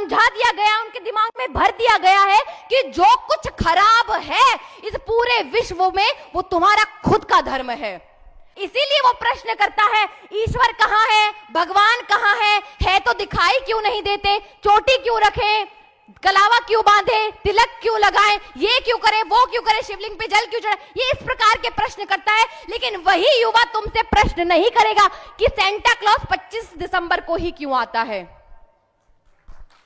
समझा दिया गया, उनके दिमाग में भर दिया गया है कि जो कुछ खराब है इस पूरे विश्व में वो तुम्हारा खुद का धर्म है। इसीलिए वो प्रश्न करता है, ईश्वर कहाँ है, भगवान कहाँ है तो दिखाई क्यों नहीं देते, चोटी क्यों रखे, कलावा क्यों बांधे, तिलक क्यों लगाए, ये क्यों करे, वो क्यों करे, शिवलिंग पे जल क्यों चढ़ाए, ये इस प्रकार के प्रश्न करता है। लेकिन वही युवा तुमसे प्रश्न नहीं करेगा कि सेंटा क्लॉज 25 दिसंबर को ही क्यों आता है।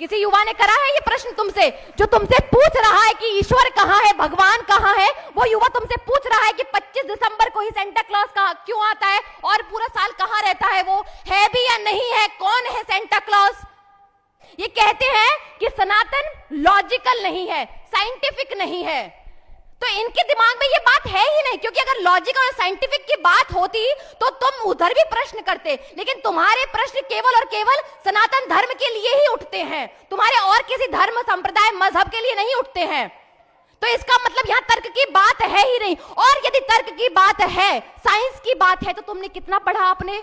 किसी युवा ने करा है ये प्रश्न तुमसे? जो तुमसे पूछ रहा है कि ईश्वर कहाँ है, भगवान कहाँ है, वो युवा तुमसे पूछ रहा है कि 25 दिसंबर को ही सेंटा क्लॉज क्यों आता है और पूरा साल कहाँ रहता है, वो है भी या नहीं है, कौन है सेंटा क्लॉज। ये कहते हैं कि सनातन लॉजिकल नहीं है, साइंटिफिक नहीं है। तो इनके दिमाग में ये बात है ही नहीं, क्योंकि अगर लॉजिकल और साइंटिफिक की बात होती तो तुम उधर भी प्रश्न करते, लेकिन तुम्हारे प्रश्न केवल और केवल सनातन धर्म के लिए ही उठते हैं, तुम्हारे और किसी धर्म संप्रदाय मजहब के लिए नहीं उठते हैं। तो इसका मतलब यहां तर्क की बात है ही नहीं। और यदि तर्क की बात है, साइंस की बात है, तो तुमने कितना पढ़ा अपने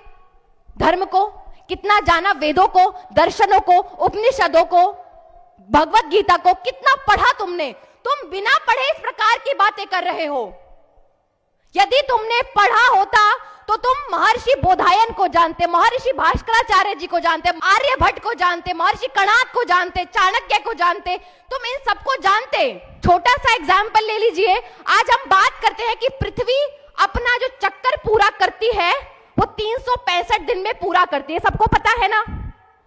धर्म को, कितना जाना वेदों को, दर्शनों को, उपनिषदों को, भगवत गीता को, कितना पढ़ा तुमने? तुम बिना पढ़े इस प्रकार की बातें कर रहे हो। यदि तुमने पढ़ा होता तो तुम महर्षि बोधायन को जानते, महर्षि भास्कराचार्य जी को जानते, आर्यभट्ट को जानते, महर्षि कणाद को जानते, चाणक्य को जानते, तुम इन सबको जानते। छोटा सा एग्जाम्पल ले लीजिए, आज हम बात करते हैं कि पृथ्वी अपना जो चक्कर पूरा करती है वो 365 दिन में पूरा करती है, सबको पता है ना।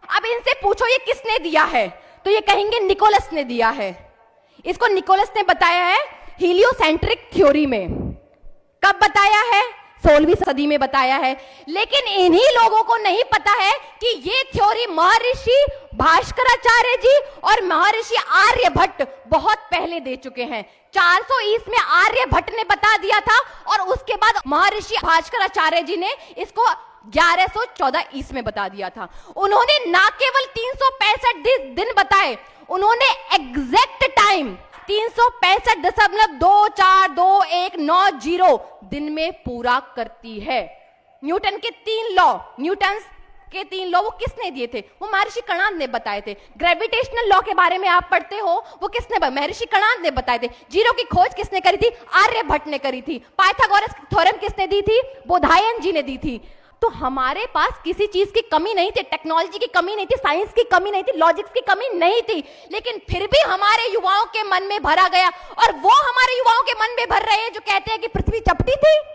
अब इनसे पूछो ये किसने दिया है, तो ये कहेंगे निकोलस ने दिया है। इसको निकोलस ने बताया है हीलियोसेंट्रिक थ्योरी में। कब बताया है? 16वीं सदी में बताया है। लेकिन इन्हीं लोगों को नहीं पता है कि ये थ्योरी महर्षि भास्कराचार्य जी और महर्षि आर्यभट्ट बहुत पहले दे चुके हैं। 400 ईस्वी में आर्यभट्ट ने बता दिया था और उसके बाद महर्षि भास्कराचार्य जी ने इसको 1114 ईस्वी में बता दिया था। उन्होंने ना केवल 365 दिन बताए, उन्होंने एग्जैक्ट टाइम 365.242190 दिन में पूरा करती है। न्यूटन के 3 लॉ वो किसने दिए थे? वो महर्षि कणाद ने बताए थे। ग्रेविटेशनल लॉ के बारे में आप पढ़ते हो, वो किसने? महर्षि कणाद ने बताए थे। जीरो की खोज किसने करी थी? आर्यभट्ट ने करी थी। पाइथागोरस थ्योरम किसने दी थी? बोधायन जी ने दी थी। तो हमारे पास किसी चीज की कमी नहीं थी, टेक्नोलॉजी की कमी नहीं थी, साइंस की कमी नहीं थी, लॉजिक्स की कमी नहीं थी, लेकिन फिर भी हमारे युवाओं के मन में भरा गया। और वो हमारे युवाओं के मन में भर रहे हैं जो कहते हैं कि पृथ्वी चपटी थी।